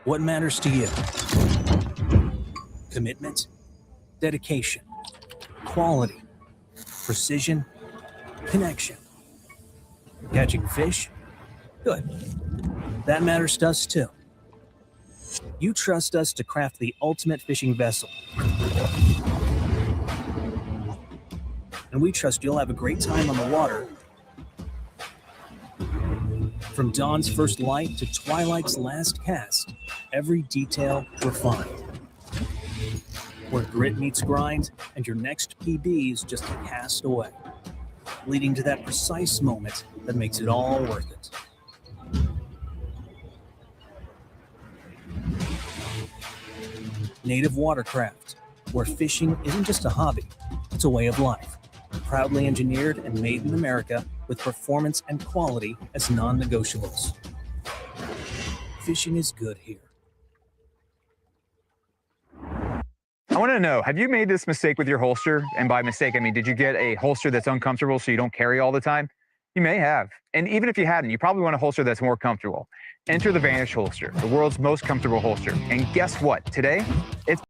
What matters to you? Commitment, dedication, quality, precision, connection. Catching fish? Good. That matters to us too. You trust us to craft the ultimate fishing vessel. And we trust you'll have a great time on the water. From dawn's first light to twilight's last cast, every detail refined. Where grit meets grind and your next PB is just a cast away, leading to that precise moment that makes it all worth it. Native Watercraft, where fishing isn't just a hobby, it's a way of life. Proudly engineered and made in America with performance and quality as non-negotiables. Fishing is good here. I want to know, have you made this mistake with your holster? And by mistake, I mean, did you get a holster that's uncomfortable so you don't carry all the time? You may have. And even if you hadn't, you probably want a holster that's more comfortable. Enter the Vanish holster, the world's most comfortable holster. And guess what? Today, it's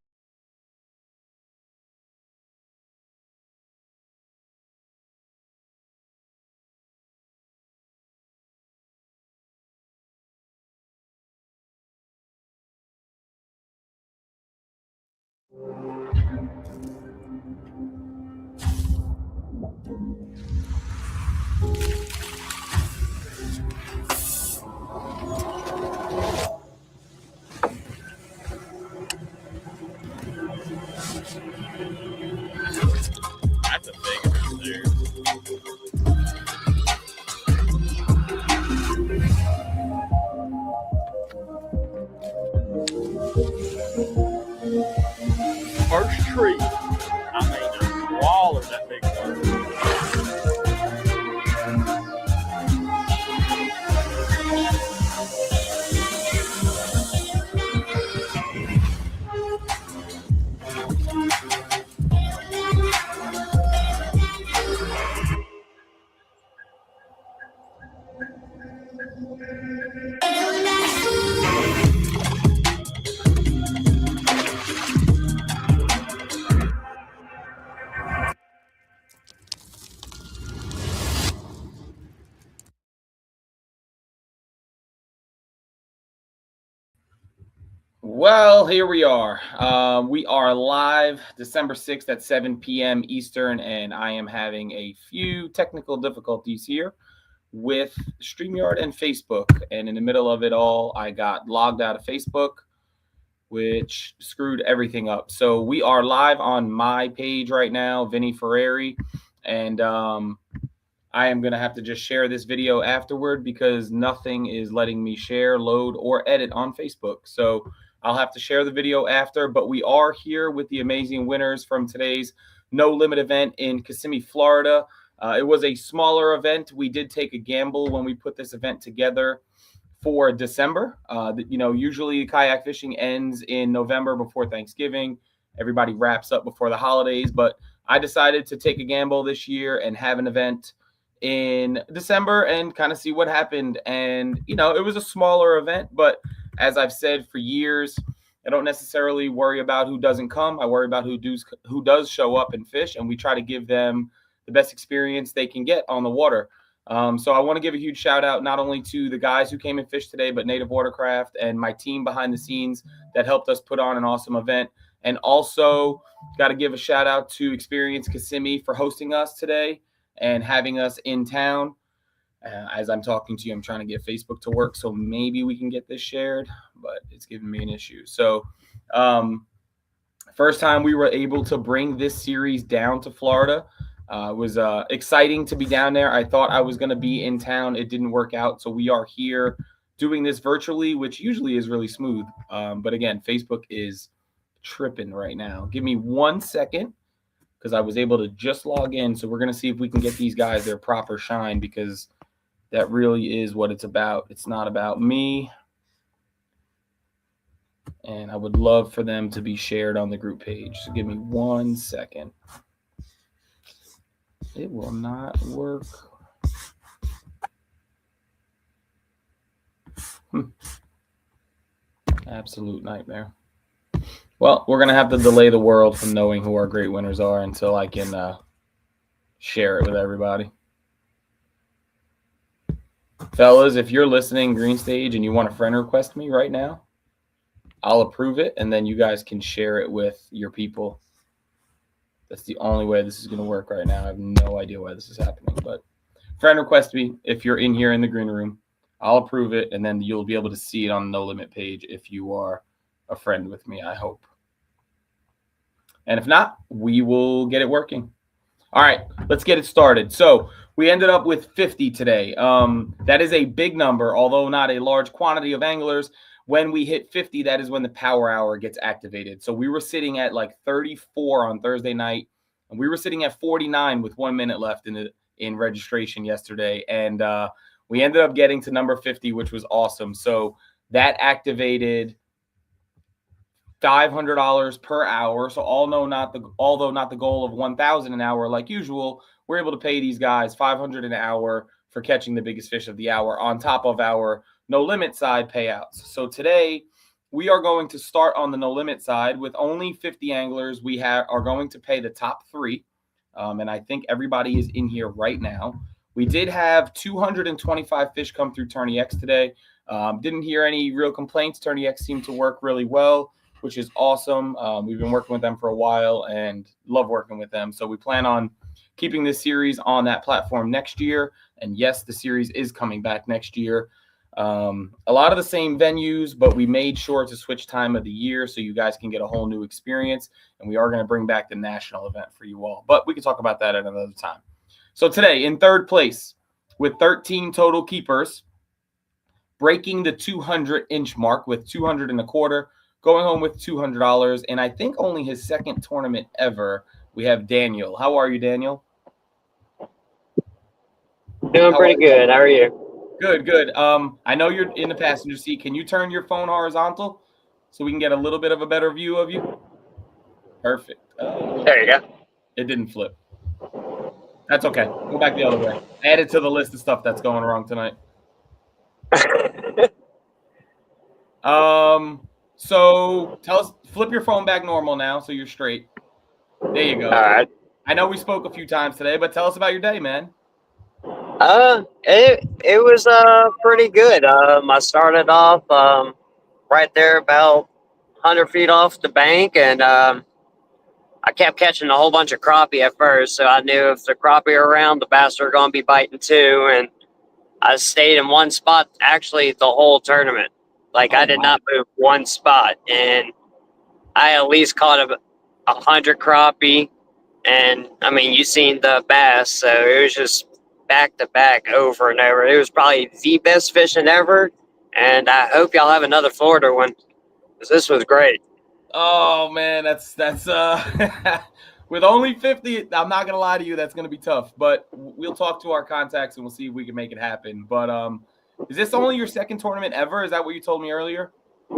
That's a big one there. First tree. I made a wall of that big one. Well, here we are. We are live December 6th at 7 p.m. Eastern, and I am having a few technical difficulties here with StreamYard and Facebook. And in the middle of it all, I got logged out of Facebook, which screwed everything up. So we are live on my page right now, Vinny Ferrari, and I am going to have to just share this video afterward because nothing is letting me share, load, or edit on Facebook. So I'll have to share the video after, but we are here with the amazing winners from today's No Limit event in Kissimmee, Florida. It was a smaller event. We did take a gamble when we put this event together for December. Usually kayak fishing ends in November before Thanksgiving. Everybody wraps up before the holidays, but I decided to take a gamble this year and have an event in December and kind of see what happened. And, it was a smaller event, but as I've said for years, I don't necessarily worry about who doesn't come. I worry about who does show up and fish, and we try to give them the best experience they can get on the water. So I want to give a huge shout out not only to the guys who came and fished today, but Native Watercraft and my team behind the scenes that helped us put on an awesome event. And also got to give a shout out to Experience Kissimmee for hosting us today and having us in town. As I'm talking to you, I'm trying to get Facebook to work, so maybe we can get this shared, but it's giving me an issue. So first time we were able to bring this series down to Florida. It was exciting to be down there. I thought I was going to be in town. It didn't work out, so we are here doing this virtually, which usually is really smooth. But again, Facebook is tripping right now. Give me 1 second because I was able to just log in. So we're going to see if we can get these guys their proper shine because that really is what it's about. It's not about me. And I would love for them to be shared on the group page. So give me 1 second. It will not work. Absolute nightmare. Well, we're going to have to delay the world from knowing who our great winners are until I can share it with everybody. Fellas, if you're listening Green Stage and you want to friend request me right now, I'll approve it, and then you guys can share it with your people. That's the only way this is going to work right now. I have no idea why this is happening, but friend request me if you're in here in the green room. I'll approve it, and then you'll be able to see it on the No Limit page if you are a friend with me, I hope. And if not, we will get it working. All right, let's get it started. So we ended up with 50 today. That is a big number, although not a large quantity of anglers. When we hit 50, that is when the power hour gets activated. So we were sitting at like 34 on Thursday night, and we were sitting at 49 with 1 minute left in registration yesterday. And we ended up getting to number 50, which was awesome. So that activated $500 per hour. So although not the goal of 1,000 an hour like usual, we're able to pay these guys $500 an hour for catching the biggest fish of the hour on top of our No Limit side payouts. So today we are going to start on the No Limit side with only 50 anglers. We are going to pay the top three. And I think everybody is in here right now. We did have 225 fish come through Tourney X today. Didn't hear any real complaints. Tourney X seemed to work really well, which is awesome. We've been working with them for a while and love working with them. So we plan on keeping this series on that platform next year. And yes, the series is coming back next year. A lot of the same venues, but we made sure to switch time of the year so you guys can get a whole new experience. And we are going to bring back the national event for you all. But we can talk about that at another time. So today, in third place, with 13 total keepers, breaking the 200-inch mark with 200 and a quarter, going home with $200, and I think only his second tournament ever, we have Daniel. How are you, Daniel? Doing pretty good. How are you? Good, good. I know you're in the passenger seat. Can you turn your phone horizontal so we can get a little bit of a better view of you? Perfect. There you go. It didn't flip. That's okay. Go back the other way. Add it to the list of stuff that's going wrong tonight. So tell us, flip your phone back normal now so you're straight. There you go. All right. I know we spoke a few times today, but tell us about your day, man. It was pretty good. I started off right there about 100 feet off the bank, and I kept catching a whole bunch of crappie at first, so I knew if the crappie are around, the bass are going to be biting too. And I stayed in one spot actually the whole tournament. Like, I did not move one spot, and I at least caught 100 crappie. And I mean, you seen the bass, so it was just back to back over and over. It was probably the best fishing ever, and I hope y'all have another Florida one, because this was great. Oh man, that's with only 50. I'm not gonna lie to you, that's gonna be tough. But we'll talk to our contacts and we'll see if we can make it happen. But is this only your second tournament ever? Is that what you told me earlier?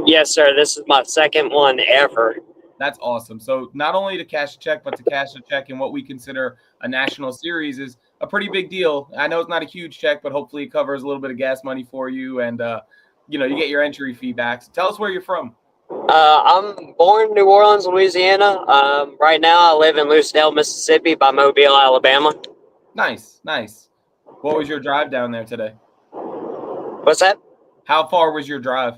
Yes, sir. This is my second one ever. That's awesome. So not only to cash a check, but to cash a check in what we consider a national series is a pretty big deal. I know it's not a huge check, but hopefully it covers a little bit of gas money for you, and you get your entry fee back. So tell us where you're from. I'm born in New Orleans, Louisiana. Right now I live in Lucedale, Mississippi by Mobile, Alabama. Nice, nice. What was your drive down there today? What's that? How far was your drive?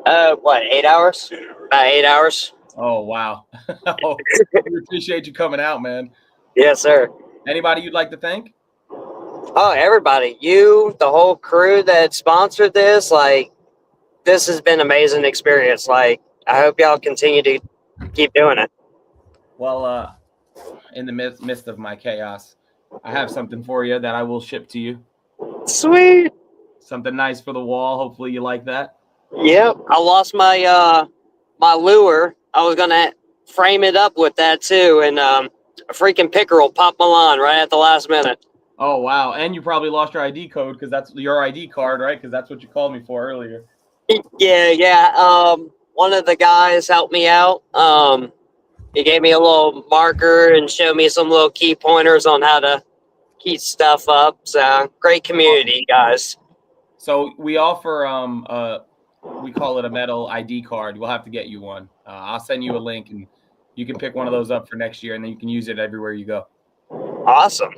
8 hours? About 8 hours. Oh, wow. We appreciate you coming out, man. Yes, sir. Anybody you'd like to thank? Oh, everybody. You, the whole crew that sponsored this, this has been an amazing experience. I hope y'all continue to keep doing it. Well, in the midst of my chaos, I have something for you that I will ship to you. Sweet. Something nice for the wall. Hopefully you like that. Yep. I lost my my lure. I was going to frame it up with that too, and a freaking pickerel popped my line right at the last minute. Oh, wow. And you probably lost your ID code because that's your ID card, right? Because that's what you called me for earlier. Yeah. One of the guys helped me out. He gave me a little marker and showed me some little key pointers on how to keep stuff up. So great community, guys. So we offer a we call it a metal ID card. We'll have to get you one. I'll send you a link, and you can pick one of those up for next year, and then you can use it everywhere you go. Awesome.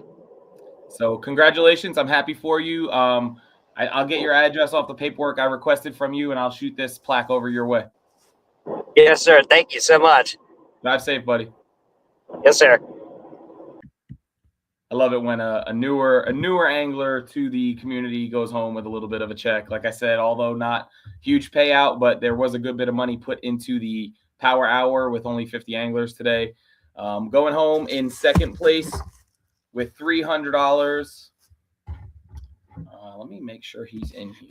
So congratulations. I'm happy for you. I'll get your address off the paperwork I requested from you, and I'll shoot this plaque over your way. Yes, sir. Thank you so much. Drive safe, buddy. Yes, sir. I love it when a newer angler to the community goes home with a little bit of a check. Like I said, although not huge payout, but there was a good bit of money put into the Power Hour with only 50 anglers today. Going home in second place with $300. Let me make sure he's in here.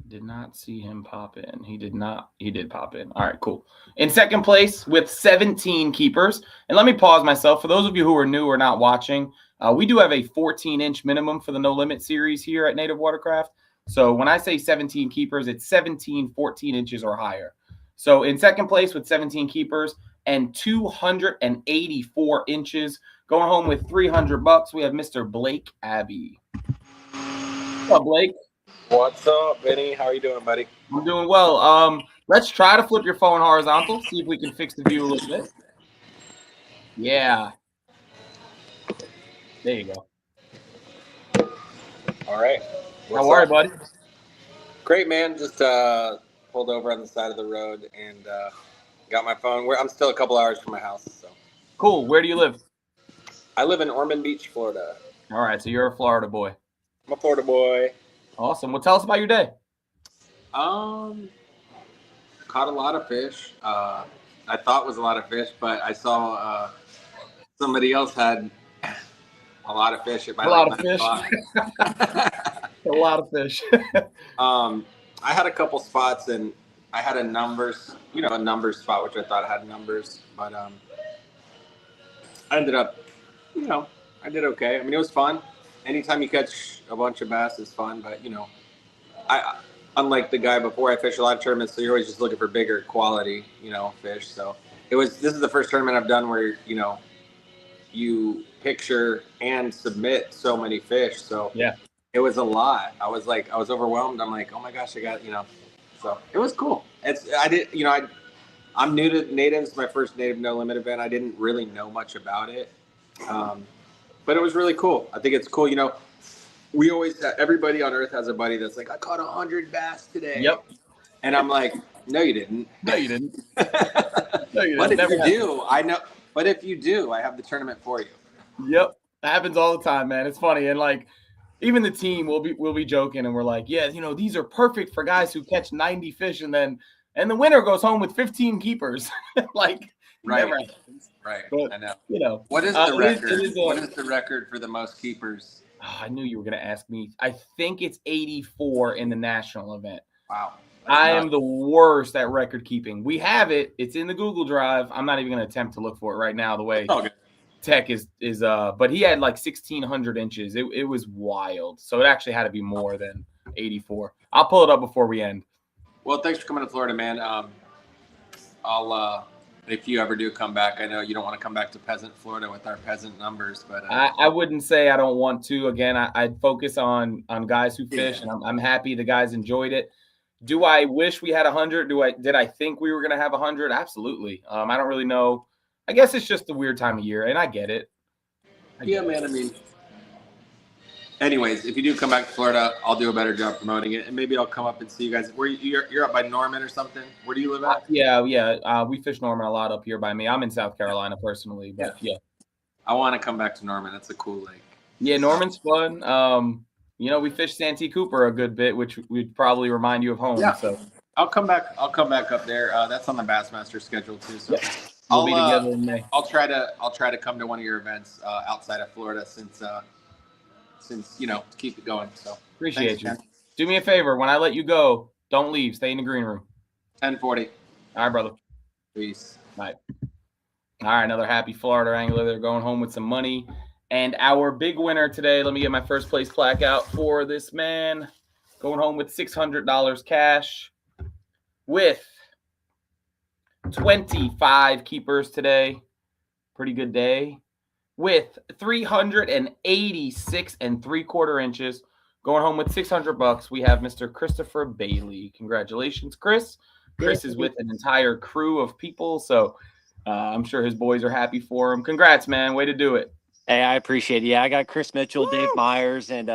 Did not see him pop in. He did not. He did pop in. All right, cool. In second place with 17 keepers. And let me pause myself. For those of you who are new or not watching, we do have a 14-inch minimum for the No Limit series here at Native Watercraft. So when I say 17 keepers, it's 17, 14 inches or higher. So in second place with 17 keepers and 284 inches, going home with $300, we have Mr. Blake Abbey. What's up, Blake? What's up, Benny? How are you doing, buddy? I'm doing well. Let's try to flip your phone horizontal, see if we can fix the view a little bit. Yeah. There you go. All right. How are you, buddy? Great, man. Just pulled over on the side of the road and got my phone. I'm still a couple hours from my house. So. Cool. Where do you live? I live in Ormond Beach, Florida. All right, so you're a Florida boy. I'm a Florida boy. Awesome. Well, tell us about your day. Caught a lot of fish. I thought it was a lot of fish, but I saw somebody else had a lot of fish at my A lot of fish. A lot of fish. I had a couple spots, and I had a numbers spot, which I thought had numbers, but I ended up, I did okay. I mean, it was fun. Anytime you catch a bunch of bass is fun, but I unlike the guy before, I fish a lot of tournaments, so you're always just looking for bigger quality, fish. So this is the first tournament I've done where you picture and submit so many fish. So yeah, it was a lot. I was overwhelmed. I'm like, oh my gosh, I got So it was cool. I'm new to natives. My first Native No Limit event. I didn't really know much about it. But it was really cool. I think it's cool. We always everybody on Earth has a buddy that's like, I caught 100 bass today. Yep. And I'm like, no, you didn't. No, you didn't. No, you didn't. But if you do, I know. But if you do, I have the tournament for you. Yep, that happens all the time, man. It's funny, and like even the team will be joking, and we're like, yeah, these are perfect for guys who catch 90 fish, and the winner goes home with 15 keepers. Like right. Never happens. Right. But, I know. What is the record? What is the record for the most keepers? Oh, I knew you were going to ask me. I think it's 84 in the national event. Wow. I am the worst at record keeping. We have it. It's in the Google Drive. I'm not even going to attempt to look for it right now the way tech is but he had like 1,600 inches. It was wild. So it actually had to be more than 84. I'll pull it up before we end. Well, thanks for coming to Florida, man. I'll if you ever do come back, I know you don't want to come back to peasant Florida with our peasant numbers, but I wouldn't say I don't want to. Again, I'd focus on guys who fish, and I'm happy the guys enjoyed it. Do I wish we had 100? Did I think we were going to have 100? Absolutely. I don't really know. I guess it's just a weird time of year, and I get it. Man. I mean, anyways, if you do come back to Florida, I'll do a better job promoting it, and maybe I'll come up and see you guys. Where you're up by Norman or something? Where do you live at? Yeah. We fish Norman a lot up here by me. I'm in South Carolina personally, but yeah. I want to come back to Norman. That's a cool lake. Yeah, Norman's fun. We fish Santee Cooper a good bit, which would probably remind you of home. Yeah. So I'll come back up there. That's on the Bassmaster schedule too. So yep. We'll be together in May. I'll try to come to one of your events outside of Florida since to keep it going. So appreciate you. Man. Do me a favor. When I let you go, don't leave. Stay in the green room. 10:40. All right, brother. Peace. Bye. All right, another happy Florida angler. They're going home with some money. And our big winner today, let me get my first place plaque out for this man. Going home with $600 cash with 25 keepers today. Pretty good day. with 386 3/4 inches. Going home with $600. We have Mr. Christopher Bailey. Congratulations, Chris. Chris is with an entire crew of people, so I'm sure his boys are happy for him. Congrats, man. Way to do it. Hey, I appreciate it. Yeah, I got Chris Mitchell, Dave Myers, and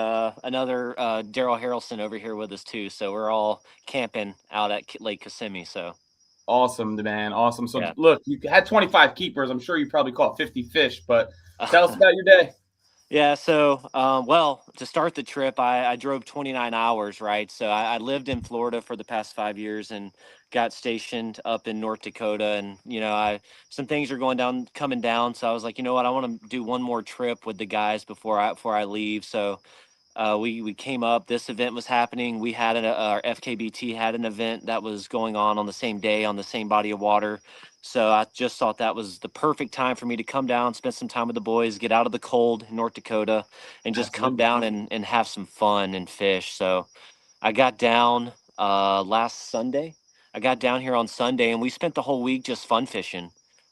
another Daryl Harrelson over here with us too. So we're all camping out at Lake Kissimmee. So Awesome, man. Awesome. So Yeah. look, you had 25 keepers. I'm sure you probably caught 50 fish, but tell us about your day. Yeah, so well, to start the trip, I drove 29 hours, right? So I lived in Florida for the past 5 years and got stationed up in North Dakota, and some things are coming down. So I was like, you know what, I want to do one more trip with the guys before I leave. So we came up. This event was happening. We had our FKBT had an event that was going on the same day on the same body of water. So I just thought that was the perfect time for me to come down, spend some time with the boys, get out of the cold in North Dakota, and just come down and have some fun and fish. So I got down last Sunday. I got down here on Sunday, and we spent the whole week just fun fishing.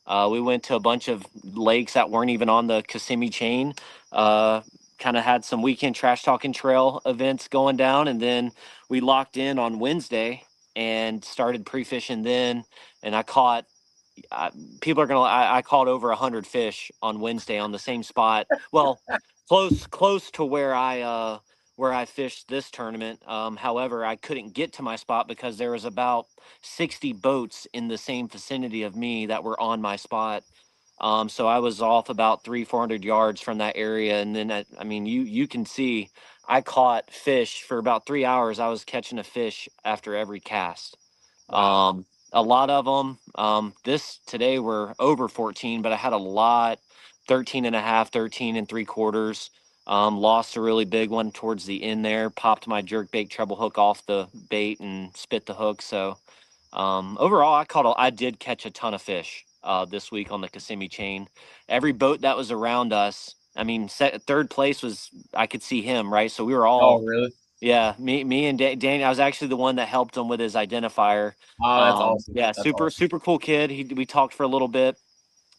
We went to a bunch of lakes that weren't even on the Kissimmee chain. Kind of had some weekend trash talking trail events going down, and then we locked in on Wednesday and started pre-fishing then. And I caught I caught over 100 fish on Wednesday on the same spot. Well, close to where I fished this tournament. However, I couldn't get to my spot because there was about 60 boats in the same vicinity of me that were on my spot. So I was off about 300-400 yards from that area, and then I mean, you can see I caught fish for about 3 hours. I was catching a fish after every cast. Wow. A lot of them. Today were over 14, but I had a lot, 13 and a half, 13 3/4. Lost a really big one towards the end there. Popped my jerkbait treble hook off the bait and spit the hook. So overall, I did catch a ton of fish this week on the Kissimmee chain. Every boat that was around us, I mean, third place I could see him, right? So we were all. Oh, really? Yeah, me and Danny. I was actually the one that helped him with his identifier. Oh, that's awesome. Yeah, That's super awesome. super cool kid. We talked for a little bit.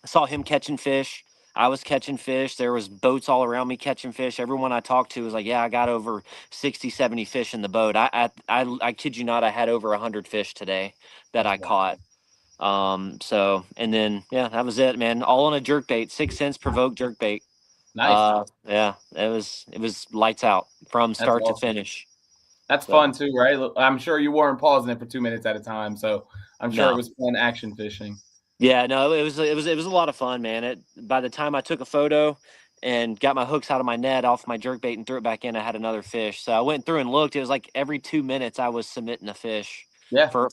I saw him catching fish. I was catching fish. There was boats all around me catching fish. Everyone I talked to was like, "Yeah, I got over 60, 70 fish in the boat." I kid you not, I had over 100 fish today that I caught. So and then yeah, that was it, man. All on a jerkbait, 6 cents provoke jerkbait. Nice. Yeah, it was lights out from start to awesome. finish. That's So- fun too, right? Look, I'm sure you weren't pausing it for 2 minutes at a time, so I'm sure No. it was fun action fishing. Yeah, no, it was a lot of fun, man. By the time I took a photo and got my hooks out of my net off my jerkbait and threw it back in, I had another fish. So I went through and looked. It was like every 2 minutes I was submitting a fish. Yeah. For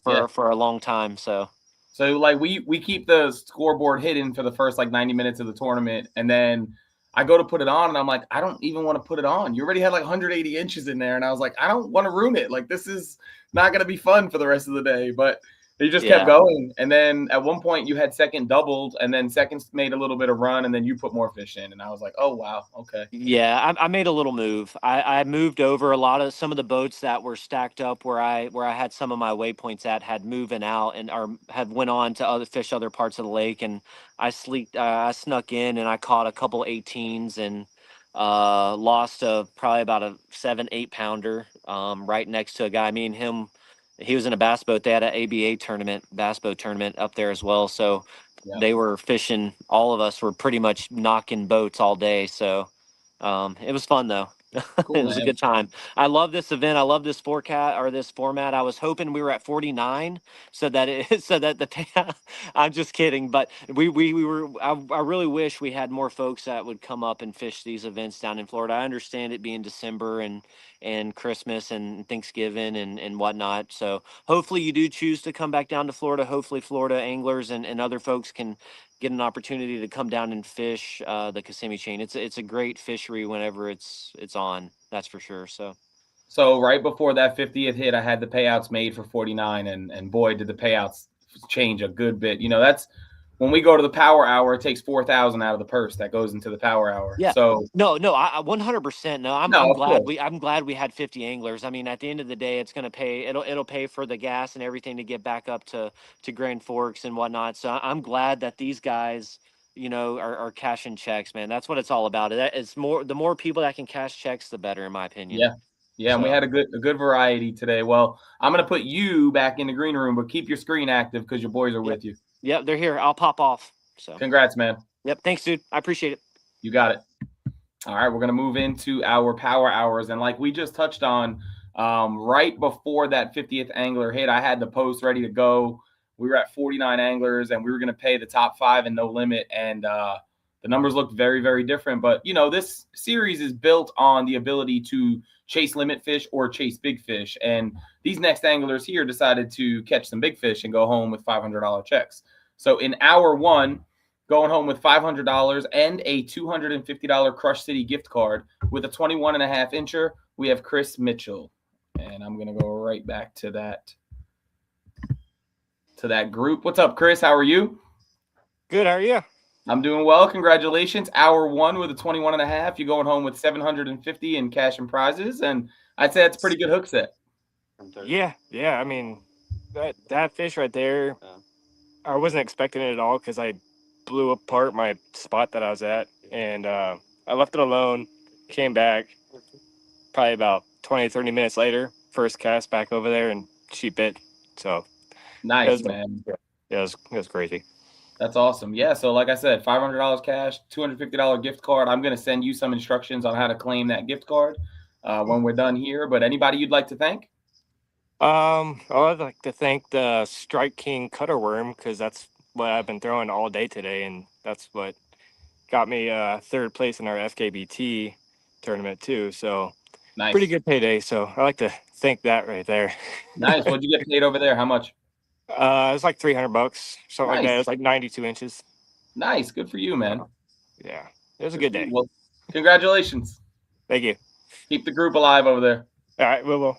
a long time. So like we keep the scoreboard hidden for the first like 90 minutes of the tournament, and then I go to put it on, and I'm like, I don't even want to put it on. You already had like 180 inches in there, and I was like, I don't want to ruin it. Like, this is not going to be fun for the rest of the day. But you just kept going, and then at one point you had second doubled, and then seconds made a little bit of run, and then you put more fish in, and I was like, oh wow, okay. yeah, I made a little move. I moved over some of the boats that were stacked up where I had some of my waypoints at had moving out and had went on to other parts of the lake, and I snuck in and I caught a couple 18s and lost probably about a 7-8 pounder right next to a guy. Me and him, he was in a bass boat. They had an ABA bass boat tournament up there as well. So they were fishing. All of us were pretty much knocking boats all day. So it was fun though. Cool, it was a good time. I love this event. I love this this format. I was hoping we were at 49 so that the I'm just kidding, but we were. I really wish we had more folks that would come up and fish these events down in Florida. I understand it being December and Christmas and Thanksgiving and whatnot. So hopefully you do choose to come back down to Florida. Hopefully Florida anglers and other folks can get an opportunity to come down and fish the Kissimmee chain. It's a great fishery whenever it's on. That's for sure. So right before that 50th hit, I had the payouts made for 49, and boy, did the payouts change a good bit. That's when we go to the power hour, it takes 4,000 out of the purse that goes into the power hour. Yeah. So no, I 100%. No, I'm glad we had 50 anglers. I mean, at the end of the day, it's going to pay. It'll pay for the gas and everything to get back up to Grand Forks and whatnot. So I'm glad that these guys are cashing checks, man. That's what it's all about. It's the more people that can cash checks, the better, in my opinion. Yeah. Yeah, and we So- had a good variety today. Well, I'm gonna put you back in the green room, but keep your screen active because your boys are with you. Yep, they're here. I'll pop off. So Congrats, man. yep, thanks, dude. I appreciate it. You got it. All right, we're going to move into our power hours. And like we just touched on, right before that 50th angler hit, I had the post ready to go. We were at 49 anglers, and we were going to pay the top 5 and no limit. And the numbers looked very, very different. But, this series is built on the ability to chase limit fish or chase big fish. And these next anglers here decided to catch some big fish and go home with $500 checks. So in hour 1, going home with $500 and a $250 Crush City gift card with a 21.5 incher, we have Chris Mitchell. And I'm going to go right back to that group. What's up, Chris? How are you? Good. How are you? I'm doing well. Congratulations. Hour 1 with a 21.5. You're going home with $750 in cash and prizes. And I'd say that's a pretty good hook set. Yeah. I mean, that fish right there, I wasn't expecting it at all because I blew apart my spot that I was at, and I left it alone, came back probably about 20-30 minutes later, first cast back over there, and she bit. So Nice, man. Yeah, it was crazy. That's awesome. Yeah, so like I said, $500 cash, $250 gift card. I'm going to send you some instructions on how to claim that gift card when we're done here. But anybody you'd like to thank? I'd like to thank the Strike King Cutter Worm because that's what I've been throwing all day today, and that's what got me 3rd place in our FKBT tournament too. So Nice. pretty good payday. So I like to thank that right there. Nice. What'd you get paid over there? How much? It was like $300, something like that. Nice. It was like 92 inches. Nice. Good for you, man. Yeah, it was a good day. Well, congratulations. Thank you. Keep the group alive over there. All right, we will.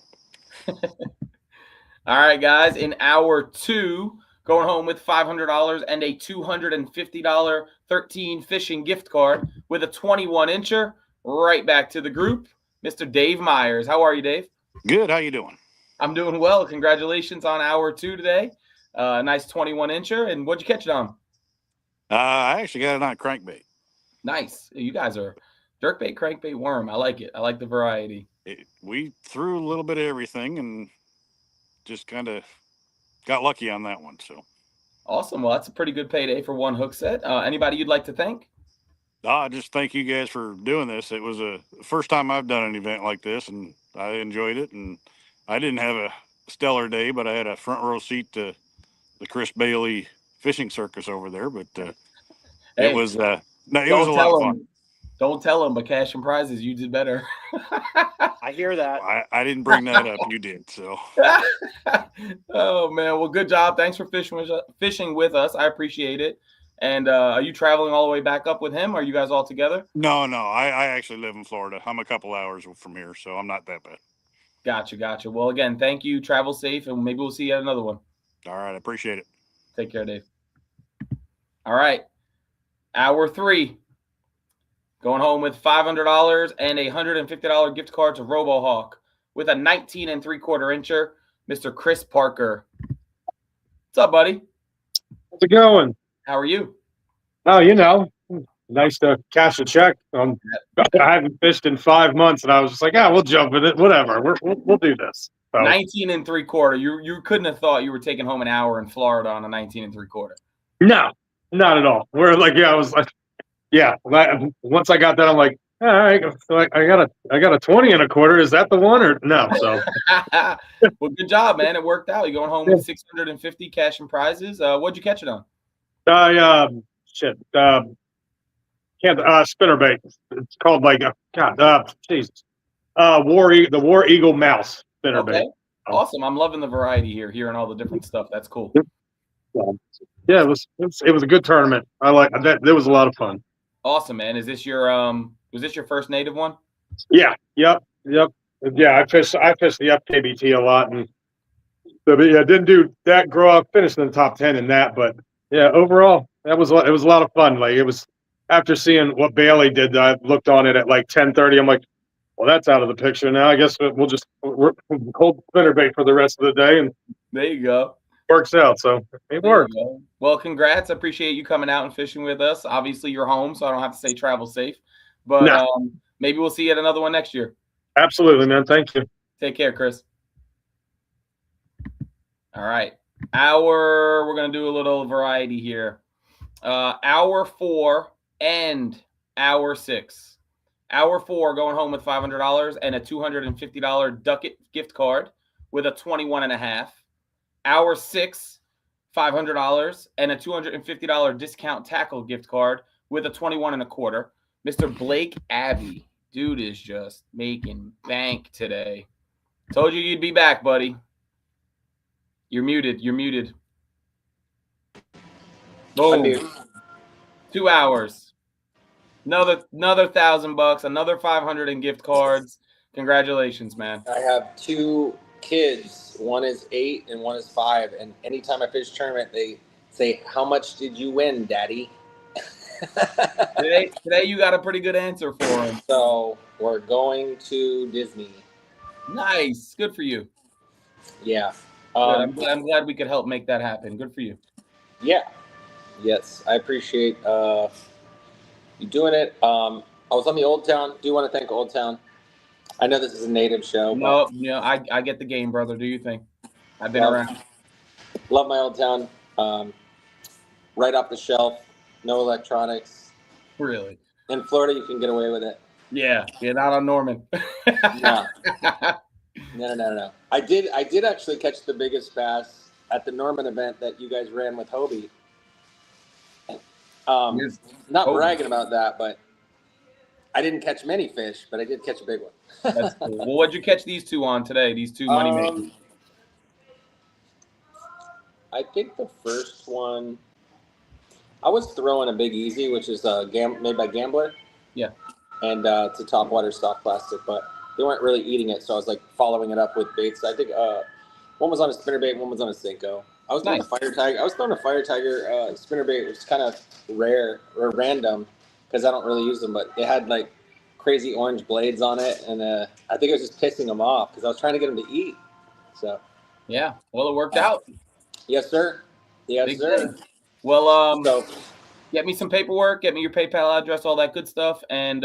All right, guys. In hour 2, going home with $500 and a $250 13 fishing gift card with a 21 incher. Right back to the group, Mr. Dave Myers. How are you, Dave? Good. How you doing? I'm doing well. Congratulations on hour 2 today. Nice 21 incher. And what'd you catch it on? I actually got it on crankbait. Nice. You guys are jerkbait, crankbait, worm. I like it. I like the variety. We threw a little bit of everything and just kind of got lucky on that one. So Awesome. Well, that's a pretty good payday for one hook set. Anybody you'd like to thank? I just thank you guys for doing this. It was the first time I've done an event like this, and I enjoyed it. And I didn't have a stellar day, but I had a front row seat to the Chris Bailey fishing circus over there. But Hey, it was a lot of fun. Don't tell them, but cash and prizes, you did better. I hear that. I didn't bring that up. You did. So Oh, man. Well, good job. Thanks for fishing with us. I appreciate it. And are you traveling all the way back up with him? Are you guys all together? no. I actually live in Florida. I'm a couple hours from here, so I'm not that bad. Gotcha. Well, again, thank you. Travel safe, and maybe we'll see you at another one. All right. I appreciate it. Take care, Dave. All right. Hour 3. Going home with $500 and a $150 gift card to RoboHawk with a 19 3/4 incher, Mr. Chris Parker. What's up, buddy? How's it going? How are you? Oh, nice to cash a check. I haven't fished in 5 months, and I was just like, we'll jump with it. Whatever. We'll do this. So, 19 3/4. You couldn't have thought you were taking home an hour in Florida on a 19 3/4. no, not at all. We're like, I was like, once I got that, I'm like, all right, I got a 20 1/4. Is that the one or no? So, Well, good job, man. It worked out. You're going home with 650 cash and prizes. What'd you catch it on? Spinnerbait. It's called like Jesus. The War Eagle Mouse spinnerbait. Okay. Awesome. I'm loving the variety here, hearing all the different stuff. That's cool. Yeah, it was a good tournament. I like that. There was a lot of fun. Awesome, man. Is this your was this your first native one? Yeah. Yep. Yeah, I fished the FKBT a lot, and didn't do that. Grow up, finished in the top 10 in that, but yeah, overall it was a lot of fun. Like it was after seeing what Bailey did. I looked on it at like 10:30. I'm like, well, that's out of the picture now. I guess we'll hold spinnerbait for the rest of the day. And There you go. works out. So it There you worked. go. Well, congrats. I appreciate you coming out and fishing with us. Obviously, you're home, so I don't have to say travel safe. But Nah. maybe we'll see you at another one next year. Absolutely, man. Thank you. Take care, Chris. All right. We're going to do a little variety here. Hour 4 and hour 6. Hour 4 going home with $500 and a $250 Ducket gift card with a 21.5. Hour 6, $500 and a $250 discount tackle gift card with a 21.25. Mr. Blake Abbey, dude is just making bank today. Told you you'd be back, buddy. You're muted. You're muted. Boom. 2 hours. Another $1,000, another 500 in gift cards. Congratulations, man. I have 2 kids. One is 8 and one is 5. And anytime I fish tournament, they say, "How much did you win, Daddy?" Today you got a pretty good answer for him. So we're going to Disney. Nice. Good for you. Yeah. Good. I'm glad we could help make that happen. Good for you. Yeah. Yes, I appreciate you doing it. I was on the Old Town. Do want to thank Old Town. I know this is a native show. No, I get the game, brother. Do you think? I've been around. Love my Old Town. Right off the shelf. No electronics. Really? In Florida, you can get away with it. Yeah, not on Norman. No. I did actually catch the biggest bass at the Norman event that you guys ran with Hobie. Not bragging about that, but I didn't catch many fish, but I did catch a big one. That's cool. Well, what'd you catch these two on today? These two money makers? I think the first one, I was throwing a Big Easy, which is made by Gambler. Yeah. And it's a topwater soft plastic, but they weren't really eating it, so I was like following it up with baits. I think one was on a spinnerbait, one was on a Senko. I was throwing a Fire Tiger. I was throwing a Fire Tiger spinnerbait, which is kind of rare or random because I don't really use them, but they had like crazy orange blades on it, and I think I was just pissing them off because I was trying to get them to eat. So. Yeah. Well, it worked out. Yes, sir. Yes, Big sir. thing. Well, so get me some paperwork, get me your PayPal address, all that good stuff, and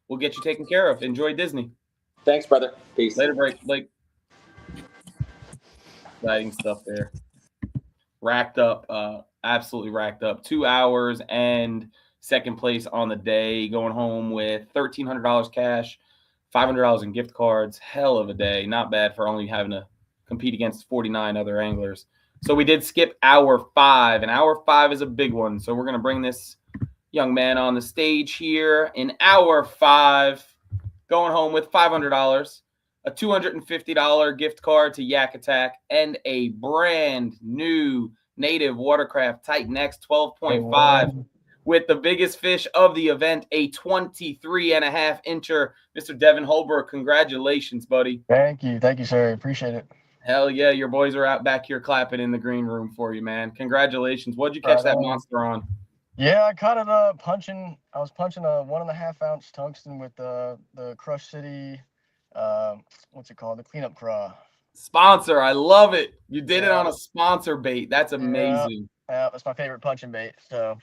we'll get you taken care of. Enjoy Disney. Thanks, brother. Peace. Later, Blake. Exciting stuff there. Racked up, absolutely racked up. 2 hours and second place on the day, going home with $1,300 cash, $500 in gift cards. Hell of a day. Not bad for only having to compete against 49 other anglers. So we did skip hour 5, and hour 5 is a big one. So we're going to bring this young man on the stage here in hour 5, going home with $500, a $250 gift card to Yak Attack, and a brand new native Watercraft Titan X 12.5 with the biggest fish of the event, a 23.5-incher. Mr. Devin Holbrook, congratulations, buddy. Thank you, sir. Appreciate it. Hell yeah, your boys are out back here clapping in the green room for you, man. Congratulations. What'd you catch that monster on? Yeah, I caught it punching. I was punching a 1.5-ounce tungsten with the Crush City, what's it called? The cleanup craw. Sponsor. I love it. You did it on a sponsor bait. That's amazing. Yeah, that's my favorite punching bait. So,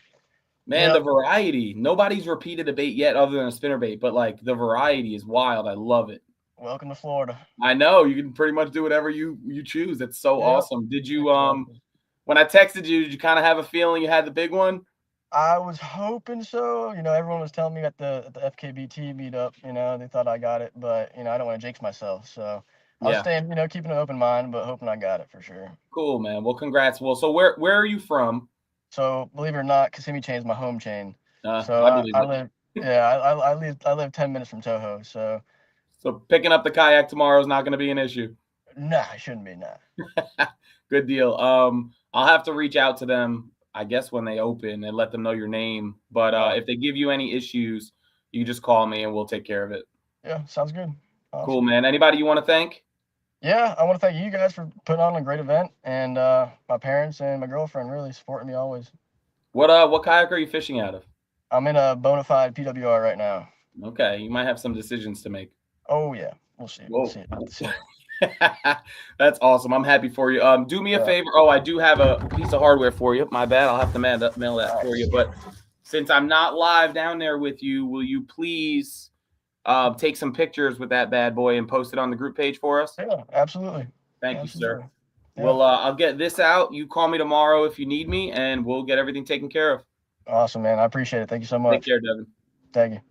man, the variety. Nobody's repeated a bait yet other than a spinner bait, but like the variety is wild. I love it. Welcome to Florida. I know you can pretty much do whatever you choose. That's so awesome. Did you when I texted you, did you kind of have a feeling you had the big one? I was hoping so. Everyone was telling me at the FKBT meetup, they thought I got it, but I don't want to jinx myself. So I was staying, keeping an open mind, but hoping I got it for sure. Cool, man. Well, congrats. Well, so where are you from? So believe it or not, Kissimmee Chain's my home chain. So I live 10 minutes from Toho. So picking up the kayak tomorrow is not going to be an issue. Nah, it shouldn't be. Nah. Good deal. I'll have to reach out to them, I guess, when they open and let them know your name. But if they give you any issues, you just call me and we'll take care of it. Yeah, sounds good. Awesome. Cool, man. Anybody you want to thank? Yeah, I want to thank you guys for putting on a great event, and my parents and my girlfriend really supporting me always. What kayak are you fishing out of? I'm in a Bonafide PWR right now. Okay, you might have some decisions to make. Oh yeah, we'll see. We'll see. That's awesome. I'm happy for you. Do me a favor. Oh, I do have a piece of hardware for you. My bad. I'll have to mail that for you. But since I'm not live down there with you, will you please take some pictures with that bad boy and post it on the group page for us? Yeah, absolutely. Thank you, sir. Yeah. Well, I'll get this out. You call me tomorrow if you need me, and we'll get everything taken care of. Awesome, man. I appreciate it. Thank you so much. Take care, Devin. Thank you.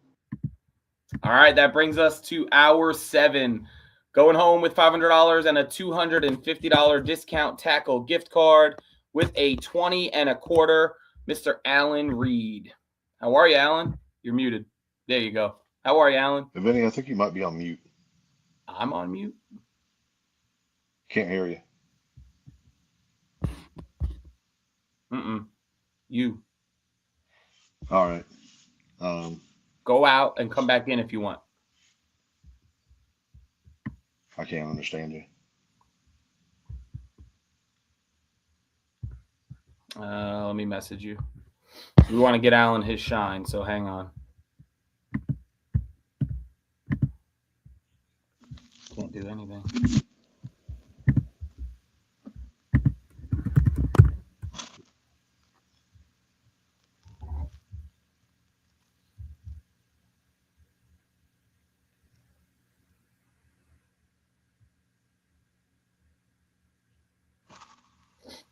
All right, that brings us to hour 7. Going home with $500 and a $250 discount tackle gift card with a 20 1/4, Mr. Alan Reed. How are you, Alan? You're muted. There you go. How are you, Alan? Hey, Vinny, I think you might be on mute. I'm on mute. Can't hear you. You. All right. Go out and come back in if you want. I can't understand you. Let me message you. We want to get Alan his shine, so hang on. Can't do anything.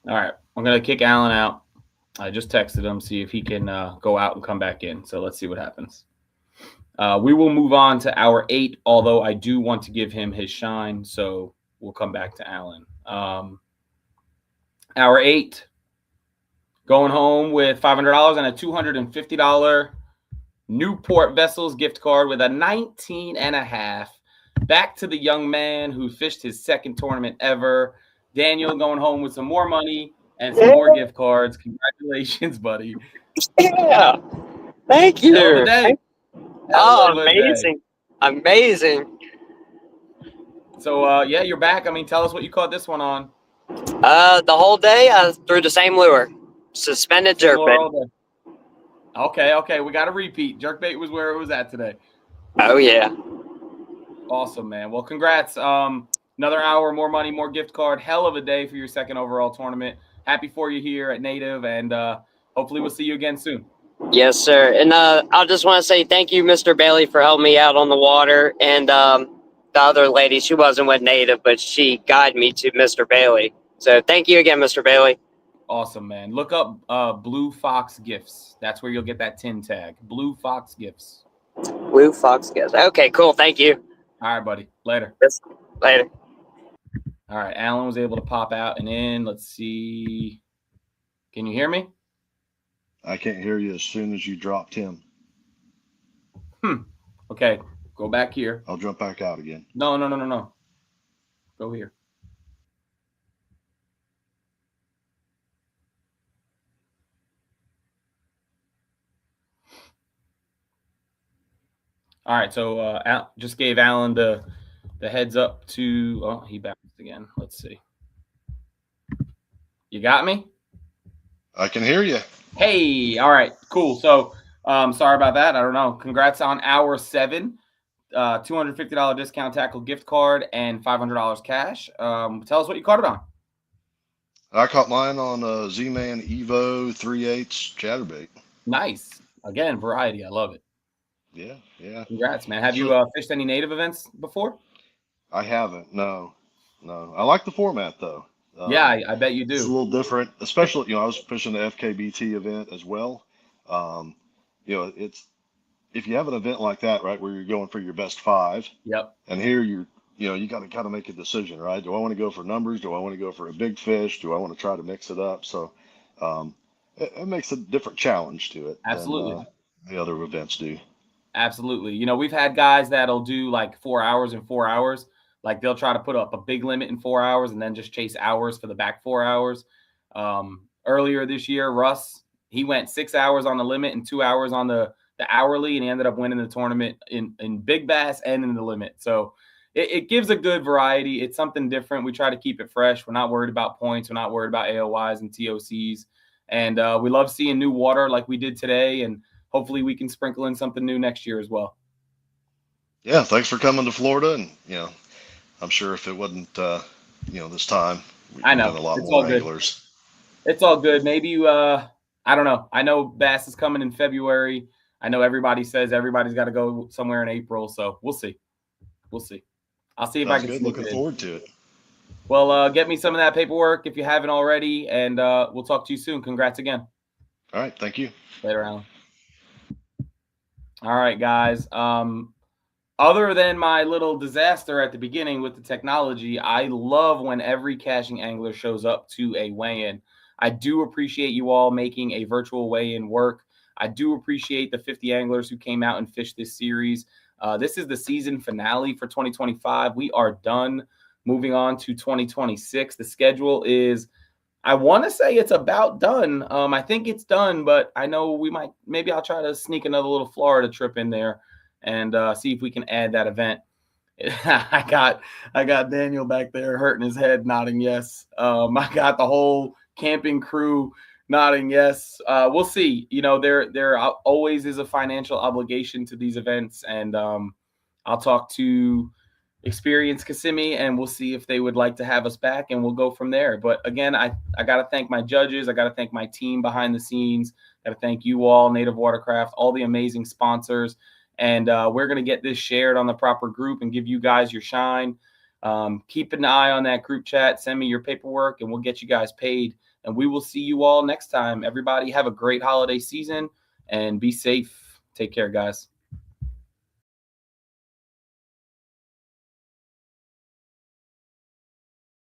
All right, I'm going to kick Alan out. I just texted him, see if he can go out and come back in. So let's see what happens. We will move on to hour 8, although I do want to give him his shine. So we'll come back to Alan. Hour 8, going home with $500 and a $250 Newport Vessels gift card with a 19.5. Back to the young man who fished his second tournament ever. Daniel going home with some more money and some more gift cards. Congratulations, buddy. Yeah. Thank you. Oh, amazing. Amazing. So, yeah, you're back. I mean, tell us what you caught this one on. The whole day I threw the same lure. Suspended jerkbait. Okay. We got to repeat. Jerkbait was where it was at today. Oh, yeah. Awesome, man. Well, congrats. Another hour, more money, more gift card. Hell of a day for your second overall tournament. Happy for you here at Native, and hopefully we'll see you again soon. Yes, sir. And I just want to say thank you, Mr. Bailey, for helping me out on the water. And the other lady, she wasn't with Native, but she guided me to Mr. Bailey. So thank you again, Mr. Bailey. Awesome, man. Look up Blue Fox Gifts. That's where you'll get that tin tag. Blue Fox Gifts. Blue Fox Gifts. Okay, cool. Thank you. All right, buddy. Later. Yes. Later. All right. Alan was able to pop out and in. Let's see. Can you hear me? I can't hear you as soon as you dropped him. Okay. Go back here. I'll jump back out again. No. Go here. All right. So just gave Alan the heads up to. Oh, he bounced again. Let's see. You got me? I can hear you. Hey. All right. Cool. So sorry about that. I don't know. Congrats on hour 7. $250 discount tackle gift card and $500 cash. Tell us what you caught it on. I caught mine on Z-Man Evo 3/8 chatterbait. Nice. Again, variety. I love it. Yeah. Congrats, man. Have you fished any Native events before? I haven't. No. I like the format though. Yeah, I bet you do. It's a little different, especially, I was fishing the FKBT event as well. It's, if you have an event like that, right, where you're going for your best 5. Yep. And here you got to kind of make a decision, right? Do I want to go for numbers? Do I want to go for a big fish? Do I want to try to mix it up? So it makes a different challenge to it. Absolutely. Than the other events do. Absolutely. We've had guys that'll do like 4 hours and 4 hours. Like they'll try to put up a big limit in 4 hours and then just chase hours for the back 4 hours. Earlier this year, Russ, he went 6 hours on the limit and 2 hours on the hourly, and he ended up winning the tournament in big bass and in the limit. So it gives a good variety. It's something different. We try to keep it fresh. We're not worried about points. We're not worried about AOYs and TOCs. And we love seeing new water like we did today. And hopefully we can sprinkle in something new next year as well. Yeah. Thanks for coming to Florida. And, I'm sure if it wasn't, this time, I we'd know. have a lot It's more all good. anglers. It's all good. Maybe you, I don't know. I know bass is coming in February. I know everybody says everybody's got to go somewhere in April. So we'll see. We'll see. I'll see if I Sounds can good. sneak Looking it in. forward to it. Well, get me some of that paperwork if you haven't already, and we'll talk to you soon. Congrats again. All right. Thank you. Later, Alan. All right, guys. Other than my little disaster at the beginning with the technology, I love when every caching angler shows up to a weigh-in. I do appreciate you all making a virtual weigh-in work. I do appreciate the 50 anglers who came out and fished this series. This is the season finale for 2025. We are done. Moving on to 2026. The schedule is, I want to say it's about done. I think it's done, but I know maybe I'll try to sneak another little Florida trip in there and see if we can add that event. I got Daniel back there hurting his head, nodding yes. I got the whole camping crew nodding yes. We'll see. There always is a financial obligation to these events, and I'll talk to Experience Kissimmee, and we'll see if they would like to have us back, and we'll go from there. But again, I got to thank my judges. I got to thank my team behind the scenes. Got to thank you all, Native Watercraft, all the amazing sponsors. And we're going to get this shared on the proper group and give you guys your shine. Keep an eye on that group chat. Send me your paperwork, and we'll get you guys paid. And we will see you all next time. Everybody have a great holiday season and be safe. Take care, guys.